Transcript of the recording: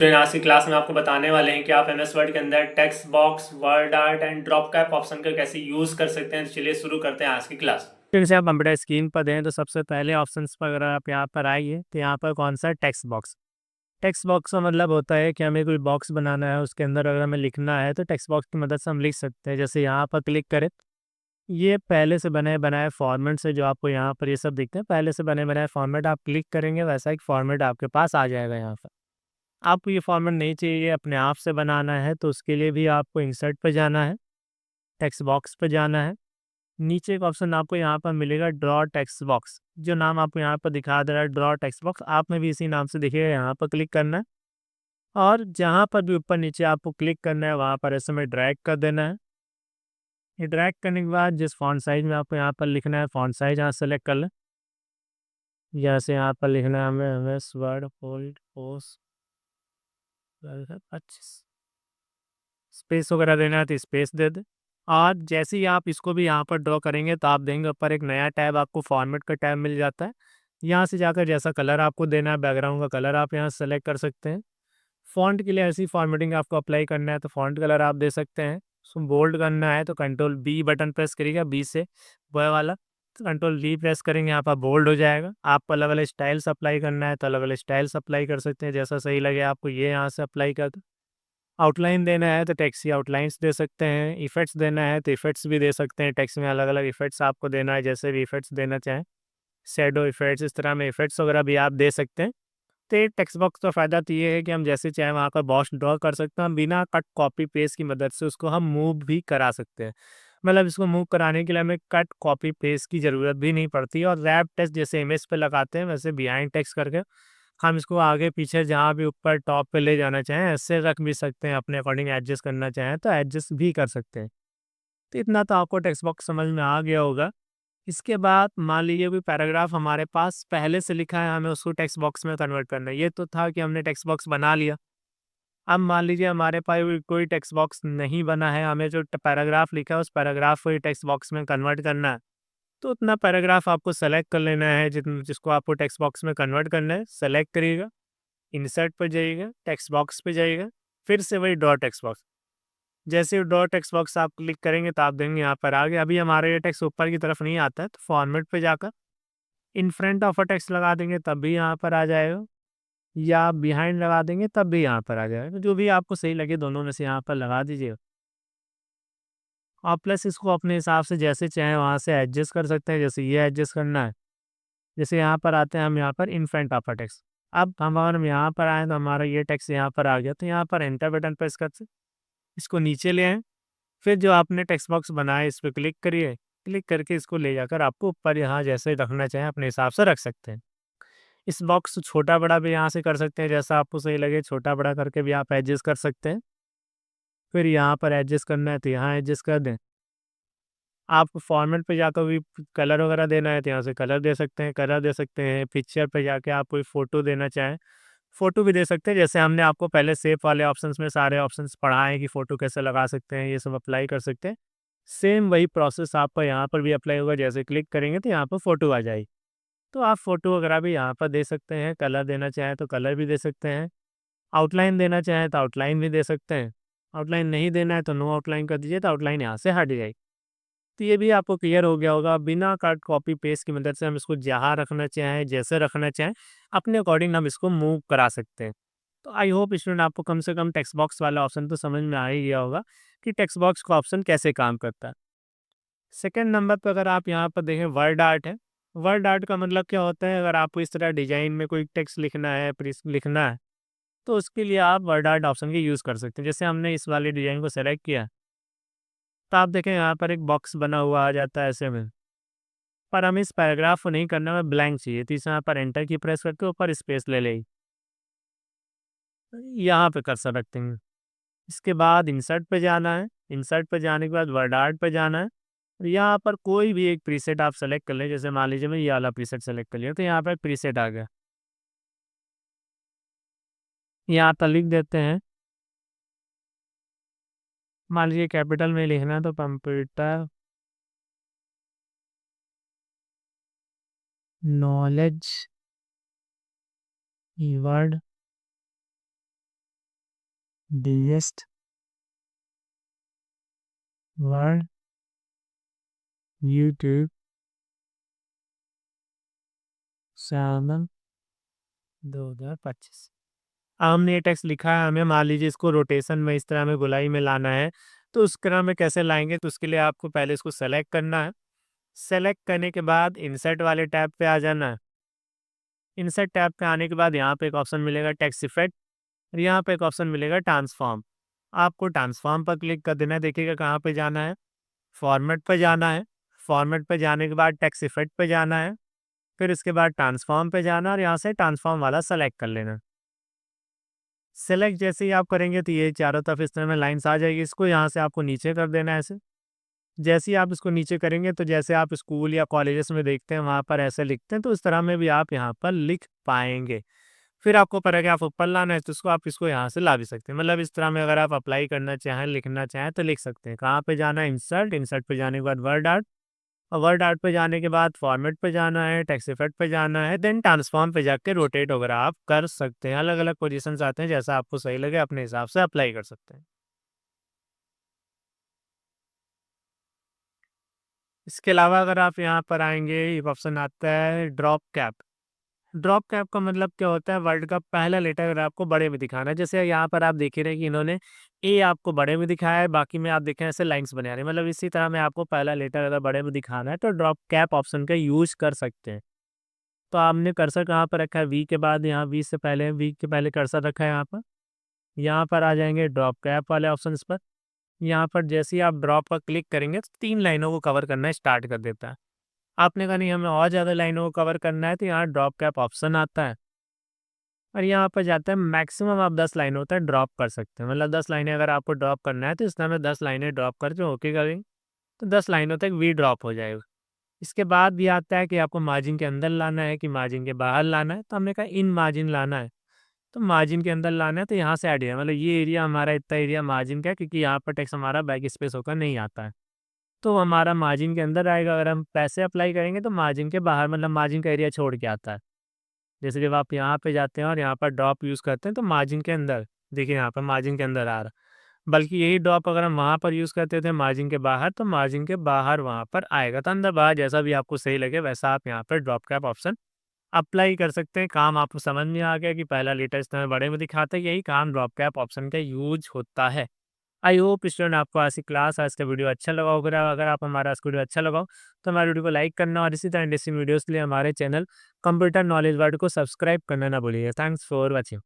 तो आज की क्लास में आपको बताने वाले हैं कि आप एमएस वर्ड के अंदर text box, word art and drop cap option का कैसे यूज कर सकते हैं। तो चलिए शुरू करते हैं आज की क्लास। फिर से आप कंप्यूटर स्क्रीन पर दें तो सबसे पहले ऑप्शंस पर अगर आप यहाँ पर आइए तो यहाँ पर कौन सा टेक्स्ट बॉक्स का मतलब होता है कि हमें कोई बॉक्स बनाना है, उसके अंदर अगर हमें लिखना है तो टेक्स्ट बॉक्स की मदद से हम लिख सकते हैं। जैसे यहाँ पर क्लिक करें, ये पहले से बने बनाए फॉर्मेट से जो आपको यहाँ पर ये सब दिखते हैं, पहले से बने बनाए फॉर्मेट आप क्लिक करेंगे वैसा एक फॉर्मेट आपके पास आ जाएगा। यहाँ पर आपको ये फॉर्मेट नहीं चाहिए, अपने आप से बनाना है तो उसके लिए भी आपको इंसर्ट पर जाना है, टेक्स्ट बॉक्स पर जाना है। नीचे एक ऑप्शन आपको यहाँ पर मिलेगा ड्रॉ टेक्स्ट बॉक्स, जो नाम आपको यहाँ पर दिखा दे रहा है ड्रॉ टेक्स्ट बॉक्स, आप में भी इसी नाम से दिखेगा। यहाँ पर क्लिक करना है और जहाँ पर भी ऊपर नीचे आपको क्लिक करना है वहाँ पर ऐसे में ड्रैग कर देना है। ये ड्रैग करने के बाद जिस फॉन्ट साइज में आपको यहाँ पर लिखना है फॉन्ट साइज यहाँ सेलेक्ट कर लें। जैसे यहाँ पर लिखना है हमें हमें वर्ड फोल्ड पोस्ट 25, स्पेस वगैरह देना है तो स्पेस दे दे। और जैसे ही आप इसको भी यहाँ पर ड्रॉ करेंगे तो आप देंगे ऊपर एक नया टैब, आपको फॉर्मेट का टैब मिल जाता है। यहाँ से जाकर जैसा कलर आपको देना है, बैकग्राउंड का कलर आप यहाँ सेलेक्ट कर सकते हैं। फॉन्ट के लिए ऐसी फॉर्मेटिंग आपको अप्लाई करना है तो फॉन्ट कलर आप दे सकते हैं। उसको बोल्ड करना है तो कंट्रोल बी बटन प्रेस करिएगा, बी से वह वाला, तो कंट्रोल बी प्रेस करेंगे यहाँ पर बोल्ड हो जाएगा। आपको अलग अलग स्टाइल्स अप्लाई करना है तो अलग अलग स्टाइल्स अप्लाई कर सकते हैं, जैसा सही लगे आपको ये यहाँ से अप्लाई कर दो। आउटलाइन देना है तो टेक्स्ट आउटलाइंस दे सकते हैं, इफेक्ट्स देना है तो इफेक्ट्स भी दे सकते हैं। टेक्स्ट में अलग अलग इफेक्ट्स आपको देना है, जैसे भी इफेक्ट्स देना चाहें, शैडो इफेक्ट्स, इस तरह में इफेक्ट्स वगैरह भी आप दे सकते हैं। तो ये टेक्स्ट बॉक्स का फ़ायदा तो ये है कि हम जैसे चाहें वहाँ पर बॉक्स ड्रॉ कर सकते हैं, हम बिना कट कॉपी पेस्ट की मदद से उसको हम मूव भी करा सकते हैं। मतलब इसको मूव कराने के लिए हमें कट कॉपी पेस्ट की ज़रूरत भी नहीं पड़ती, और रैप टेक्स्ट जैसे इमेज पे लगाते हैं वैसे बिहाइंड टेक्स्ट करके हम इसको आगे पीछे जहाँ भी ऊपर टॉप पे ले जाना चाहें ऐसे रख भी सकते हैं, अपने अकॉर्डिंग एडजस्ट करना चाहें तो एडजस्ट भी कर सकते हैं। तो इतना तो आपको टेक्स्ट बॉक्स समझ में आ गया होगा। इसके बाद मान लीजिए कोई पैराग्राफ हमारे पास पहले से लिखा है, हमें उसको टेक्स्ट बॉक्स में कन्वर्ट करना है। ये तो था कि हमने टेक्स्ट बॉक्स बना लिया। अब मान लीजिए हमारे पास कोई टेक्स्ट बॉक्स नहीं बना है, हमें जो पैराग्राफ लिखा है उस पैराग्राफ को ही टेक्स्ट बॉक्स में कन्वर्ट करना है। तो उतना पैराग्राफ आपको सेलेक्ट कर लेना है जिसको आपको टेक्स्ट बॉक्स में कन्वर्ट करना है। सेलेक्ट करिएगा, इंसर्ट पर जाइएगा, टेक्स्ट बॉक्स पे जाइएगा, फिर से वही ड्रॉ टेक्स्ट बॉक्स। जैसे ही ड्रॉ टेक्स्ट बॉक्स आप क्लिक करेंगे तो आप देंगे यहाँ पर आ गया। अभी हमारा ये टेक्स्ट ऊपर की तरफ नहीं आता है तो फॉर्मेट पे जाकर in front of a text लगा देंगे तब भी यहाँ पर आ जाएगा, या आप बिहाइंड लगा देंगे तब भी यहाँ पर आ जाएगा। तो जो भी आपको सही लगे दोनों में से यहाँ पर लगा दीजिएगा। और प्लस इसको अपने हिसाब से जैसे चाहें वहाँ से एडजस्ट कर सकते हैं। जैसे ये एडजस्ट करना है, जैसे यहाँ पर आते हैं हम यहाँ पर in front of a text. अब हम अगर हम यहाँ पर आए तो हमारा ये टेक्स्ट यहाँ पर आ गया, तो यहाँ पर एंटर बटन प्रेस कर से इसको नीचे ले आए। फिर जो आपने टेक्स्ट बॉक्स बनाया इस पर क्लिक करिए, क्लिक करके इसको ले जाकर आपको ऊपर यहाँ जैसे रखना चाहें अपने हिसाब से रख सकते हैं। इस बॉक्स को छोटा बड़ा भी यहाँ से कर सकते हैं, जैसा आपको सही लगे छोटा बड़ा करके भी आप एडजस्ट कर सकते हैं। फिर यहाँ पर एडजस्ट करना है तो यहाँ एडजस्ट कर दें। आप फॉर्मेट पे जाकर भी कलर वगैरह देना है तो यहाँ से कलर दे सकते हैं, कलर दे सकते हैं। पिक्चर पे जाके आप कोई फ़ोटो देना चाहें, फ़ोटो भी दे सकते हैं। जैसे हमने आपको पहले सेव वाले ऑप्शंस में सारे ऑप्शंस पढ़ाए हैं कि फ़ोटो कैसे लगा सकते हैं, ये सब अप्लाई कर सकते हैं। सेम वही प्रोसेस आपका यहाँ पर भी अप्लाई होगा। जैसे क्लिक करेंगे तो यहाँ पर फ़ोटो आ जाएगी, तो आप फ़ोटो वगैरह भी यहाँ पर दे सकते हैं। कलर देना चाहें तो कलर भी दे सकते हैं, आउटलाइन देना चाहें तो आउटलाइन भी दे सकते हैं। आउटलाइन नहीं देना है तो नो आउटलाइन कर दीजिए, तो आउटलाइन यहाँ से हट जाएगी। तो ये भी आपको क्लियर हो गया होगा। बिना कट कॉपी पेस्ट की मदद से हम इसको जहाँ रखना चाहें जैसे रखना चाहें अपने अकॉर्डिंग हम इसको मूव करा सकते हैं। तो आई होप स्टूडेंट आपको कम से कम टेक्स्ट बॉक्स वाला ऑप्शन तो समझ में आ ही गया होगा कि टेक्स्ट बॉक्स का ऑप्शन कैसे काम करता है। सेकंड नंबर पर अगर आप यहाँ पर देखें वर्ड आर्ट है। वर्ड आर्ट का मतलब क्या होता है, अगर आपको इस तरह डिजाइन में कोई टेक्स्ट लिखना है, लिखना है, तो उसके लिए आप वर्ड आर्ट ऑप्शन की यूज़ कर सकते हैं। जैसे हमने इस वाले डिजाइन को सेलेक्ट किया तो आप देखें यहाँ पर एक बॉक्स बना हुआ आ जाता है ऐसे में। पर हमें इस पैराग्राफ को नहीं करना, हमें ब्लैंक चाहिए, तो इसे यहाँ पर एंटर की प्रेस करके ऊपर स्पेस ले लें, यहाँ पे कर्सर रखते हैं। इसके बाद इंसर्ट पे जाना है, इंसर्ट पे जाने के बाद वर्ड आर्ट पे जाना है। और यहाँ पर कोई भी एक प्रीसेट आप सेलेक्ट कर लें, जैसे मान लीजिए मैं ये वाला प्रीसेट सेलेक्ट कर लिया तो यहाँ पर प्रीसेट आ गया। यहाँ पर लिख देते हैं, मान लीजिए कैपिटल में लिखना है तो computer knowledge keyword biggest word YouTube channel 2025। हमने ये टेक्स्ट लिखा है, हमें मान लीजिए इसको रोटेशन में इस तरह में गोलाई में लाना है, तो उस क्रम में कैसे लाएंगे? तो उसके लिए आपको पहले इसको सेलेक्ट करना है। सेलेक्ट करने के बाद इंसर्ट वाले टैब पे आ जाना है। इंसर्ट टैब पे आने के बाद यहाँ पे एक ऑप्शन मिलेगा टेक्स्ट इफेक्ट और यहाँ पे एक ऑप्शन मिलेगा ट्रांसफॉर्म। आपको ट्रांसफॉर्म पर क्लिक कर देना है। देखिएगा कहाँ पे जाना है, फॉर्मेट पे जाना है। फॉर्मेट पे जाने के बाद टेक्स्ट इफेक्ट पे जाना है, फिर इसके बाद ट्रांसफॉर्म पे जाना और यहाँ से ट्रांसफॉर्म वाला सेलेक्ट कर लेना। सेलेक्ट जैसे ही आप करेंगे तो ये चारों तरफ इस तरह में लाइन्स आ जाएगी। इसको यहाँ से आपको नीचे कर देना है ऐसे। जैसे ही आप इसको नीचे करेंगे तो जैसे आप स्कूल या कॉलेजेस में देखते हैं वहाँ पर ऐसे लिखते हैं, तो इस तरह में भी आप यहाँ पर लिख पाएंगे। फिर आपको पता है कि आप ऊपर लाना है, तो इसको यहाँ से ला भी सकते हैं। मतलब इस तरह में अगर आप अप्लाई करना चाहें, लिखना चाहें तो लिख सकते हैं। कहाँ पे जाना है? इंसर्ट। इंसर्ट पे जाने के बाद वर्ड आर्ट और वर्ड आर्ट पे जाने के बाद फॉर्मेट पे जाना है, टेक्स्ट इफेक्ट पे जाना है, देन ट्रांसफॉर्म पे जाके रोटेट वगैरह आप कर सकते हैं। अलग अलग पोजीशंस आते हैं, जैसा आपको सही लगे अपने हिसाब से अप्लाई कर सकते हैं। इसके अलावा अगर आप यहाँ पर आएंगे, एक ऑप्शन आता है ड्रॉप कैप। ड्रॉप कैप का मतलब क्या होता है? वर्ड का पहला लेटर अगर आपको बड़े में दिखाना है, जैसे यहाँ पर आप देख ही रहे हैं कि इन्होंने ए आपको बड़े में दिखाया है, बाकी में आप देखें ऐसे लाइंस बने आ रहे हैं। मतलब इसी तरह में आपको पहला लेटर अगर बड़े में दिखाना है तो ड्रॉप कैप ऑप्शन का यूज कर सकते हैं। तो आपने कर्सर कहाँ पर रखा है? वी के बाद, यहाँ वी से पहले, वी के पहले कर्सर रखा है यहाँ पर। यहाँ पर आ जाएंगे ड्रॉप कैप वाले ऑप्शन पर। यहाँ पर जैसे ही आप ड्रॉप पर क्लिक करेंगे तो 3 लाइनों को कवर करना स्टार्ट कर देता है। आपने कहा नहीं हमें और ज़्यादा लाइनों को कवर करना है, तो यहाँ ड्रॉप कैप ऑप्शन आता है और यहाँ पर जाता है मैक्सिमम आप 10 लाइनों तक ड्रॉप कर सकते हैं। मतलब 10 लाइनें अगर आपको ड्रॉप करना है तो इस तरह में 10 लाइनें ड्रॉप करके ओके करेंगे तो 10 लाइनों तक वी ड्रॉप हो जाएगा। इसके बाद भी आता है कि आपको मार्जिन के अंदर लाना है कि मार्जिन के बाहर लाना है, तो हमने कहा इन मार्जिन लाना है, तो मार्जिन के अंदर लाना है तो यहाँ से ऐड है। मतलब ये एरिया हमारा इतना एरिया मार्जिन का है, क्योंकि यहाँ पर टेक्स्ट हमारा बैक स्पेस होकर नहीं आता है, तो हमारा मार्जिन के अंदर आएगा। अगर हम पैसे अप्लाई करेंगे तो मार्जिन के बाहर, मतलब मार्जिन का एरिया छोड़ के आता है। जैसे जब आप यहाँ पे जाते हैं और यहाँ पर ड्रॉप यूज़ करते हैं तो मार्जिन के अंदर, देखिए यहाँ पर मार्जिन के अंदर आ रहा। बल्कि यही ड्रॉप अगर हम वहाँ पर यूज़ करते थे मार्जिन के बाहर, तो मार्जिन के बाहर वहाँ पर आएगा। तो अंदर बाहर जैसा भी आपको सही लगे वैसा आप यहाँ पर ड्रॉप कैप ऑप्शन अप्लाई कर सकते हैं। काम आपको समझ में आ गया कि पहला लेटर इस तरह बड़े में दिखाता है, यही काम ड्रॉप कैप ऑप्शन का यूज होता है। आई होप स्टूडेंट आपको आज की क्लास, आज का वीडियो अच्छा लगा होगा। अगर आप हमारा आज का वीडियो अच्छा लगा हो तो हमारे वीडियो को लाइक करना और इसी तरह इंटरेस्टिंग वीडियोस के लिए हमारे चैनल कंप्यूटर नॉलेज वर्ल्ड को सब्सक्राइब करना ना भूलिएगा। Thanks for watching.